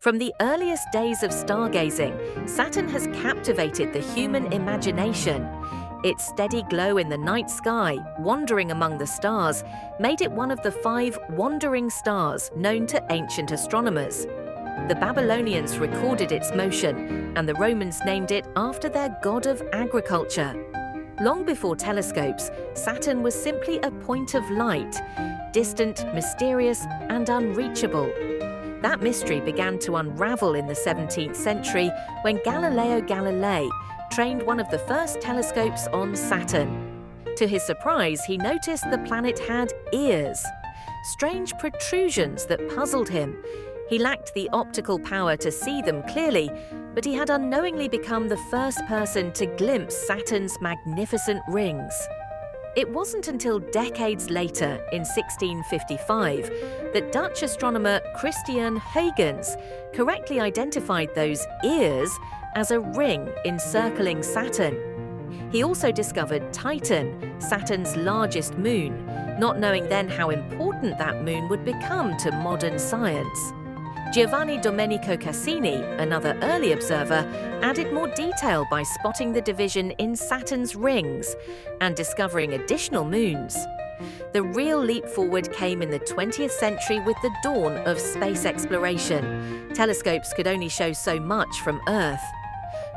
From the earliest days of stargazing, Saturn has captivated the human imagination. Its steady glow in the night sky, wandering among the stars, made it one of the 5 wandering stars known to ancient astronomers. The Babylonians recorded its motion, and the Romans named it after their god of agriculture. Long before telescopes, Saturn was simply a point of light, distant, mysterious, and unreachable. That mystery began to unravel in the 17th century when Galileo Galilei trained one of the first telescopes on Saturn. To his surprise, he noticed the planet had ears, strange protrusions that puzzled him. He lacked the optical power to see them clearly, but he had unknowingly become the first person to glimpse Saturn's magnificent rings. It wasn't until decades later, in 1655, that Dutch astronomer Cassini-Huygens correctly identified those ears as a ring encircling Saturn. He also discovered Titan, Saturn's largest moon, not knowing then how important that moon would become to modern science. Giovanni Domenico Cassini, another early observer, added more detail by spotting the division in Saturn's rings and discovering additional moons. The real leap forward came in the 20th century with the dawn of space exploration. Telescopes could only show so much from Earth.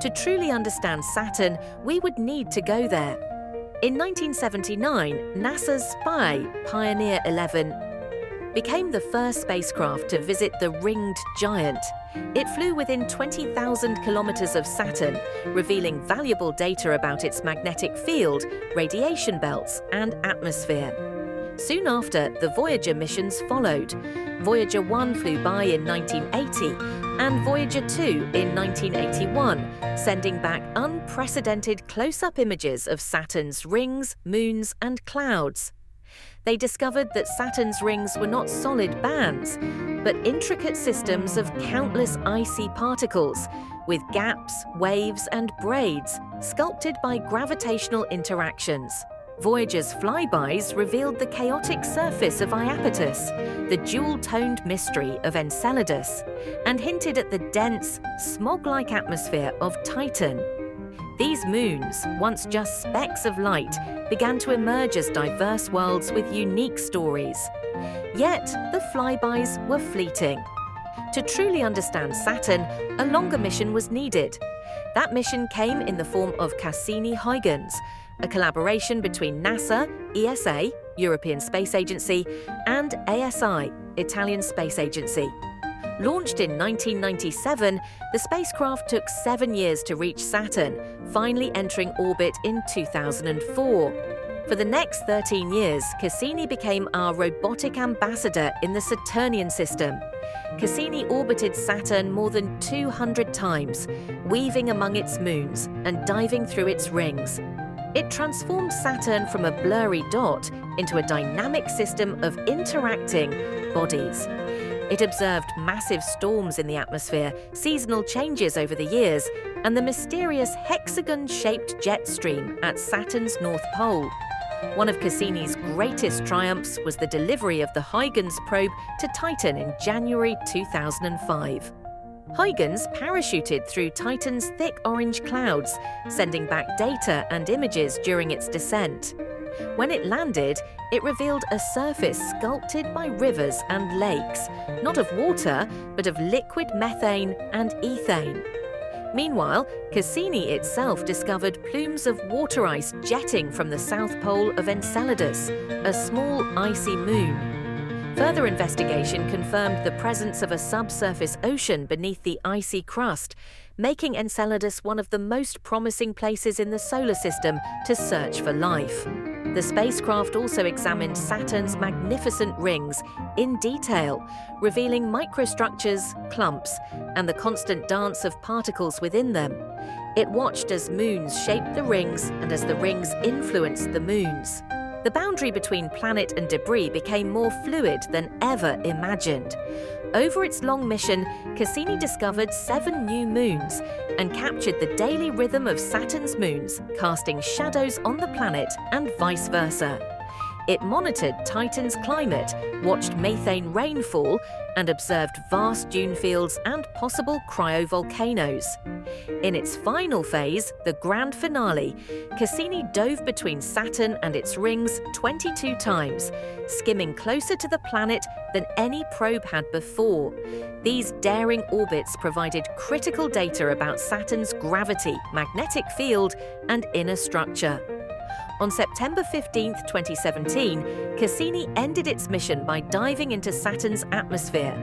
To truly understand Saturn, we would need to go there. In 1979, NASA's spy, Pioneer 11, became the first spacecraft to visit the ringed giant. It flew within 20,000 kilometers of Saturn, revealing valuable data about its magnetic field, radiation belts, and atmosphere. Soon after, the Voyager missions followed. Voyager 1 flew by in 1980 and Voyager 2 in 1981, sending back unprecedented close-up images of Saturn's rings, moons, and clouds. They discovered that Saturn's rings were not solid bands, but intricate systems of countless icy particles, with gaps, waves, and braids sculpted by gravitational interactions. Voyager's flybys revealed the chaotic surface of Iapetus, the dual-toned mystery of Enceladus, and hinted at the dense, smog-like atmosphere of Titan. These moons, once just specks of light, began to emerge as diverse worlds with unique stories. Yet, the flybys were fleeting. To truly understand Saturn, a longer mission was needed. That mission came in the form of Cassini-Huygens, a collaboration between NASA, ESA, European Space Agency, and ASI, Italian Space Agency. Launched in 1997, the spacecraft took 7 years to reach Saturn, finally entering orbit in 2004. For the next 13 years, Cassini became our robotic ambassador in the Saturnian system. Cassini orbited Saturn more than 200 times, weaving among its moons and diving through its rings. It transformed Saturn from a blurry dot into a dynamic system of interacting bodies. It observed massive storms in the atmosphere, seasonal changes over the years, and the mysterious hexagon-shaped jet stream at Saturn's North Pole. One of Cassini's greatest triumphs was the delivery of the Huygens probe to Titan in January 2005. Huygens parachuted through Titan's thick orange clouds, sending back data and images during its descent. When it landed, it revealed a surface sculpted by rivers and lakes, not of water, but of liquid methane and ethane. Meanwhile, Cassini itself discovered plumes of water ice jetting from the south pole of Enceladus, a small icy moon. Further investigation confirmed the presence of a subsurface ocean beneath the icy crust, making Enceladus one of the most promising places in the solar system to search for life. The spacecraft also examined Saturn's magnificent rings in detail, revealing microstructures, clumps, and the constant dance of particles within them. It watched as moons shaped the rings and as the rings influenced the moons. The boundary between planet and debris became more fluid than ever imagined. Over its long mission, Cassini discovered 7 new moons and captured the daily rhythm of Saturn's moons, casting shadows on the planet and vice versa. It monitored Titan's climate, watched methane rainfall, and observed vast dune fields and possible cryovolcanoes. In its final phase, the grand finale, Cassini dove between Saturn and its rings 22 times, skimming closer to the planet than any probe had before. These daring orbits provided critical data about Saturn's gravity, magnetic field, and inner structure. On September 15, 2017, Cassini ended its mission by diving into Saturn's atmosphere,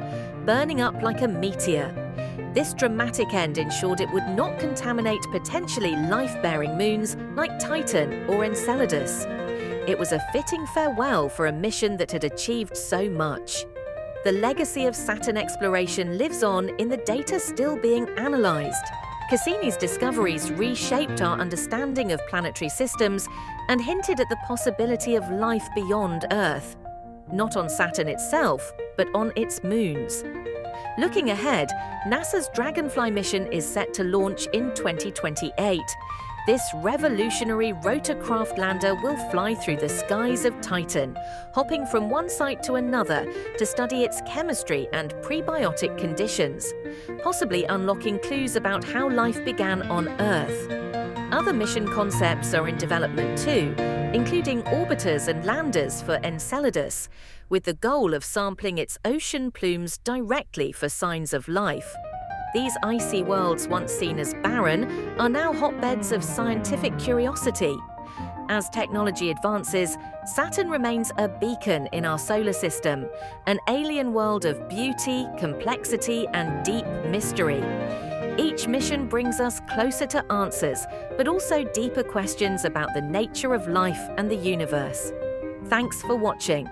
burning up like a meteor. This dramatic end ensured it would not contaminate potentially life-bearing moons like Titan or Enceladus. It was a fitting farewell for a mission that had achieved so much. The legacy of Saturn exploration lives on in the data still being analysed. Cassini's discoveries reshaped our understanding of planetary systems and hinted at the possibility of life beyond Earth. Not on Saturn itself, but on its moons. Looking ahead, NASA's Dragonfly mission is set to launch in 2028. This revolutionary rotorcraft lander will fly through the skies of Titan, hopping from one site to another to study its chemistry and prebiotic conditions, possibly unlocking clues about how life began on Earth. Other mission concepts are in development too, including orbiters and landers for Enceladus, with the goal of sampling its ocean plumes directly for signs of life. These icy worlds, once seen as barren, are now hotbeds of scientific curiosity. As technology advances, Saturn remains a beacon in our solar system, an alien world of beauty, complexity, and deep mystery. Each mission brings us closer to answers, but also deeper questions about the nature of life and the universe. Thanks for watching.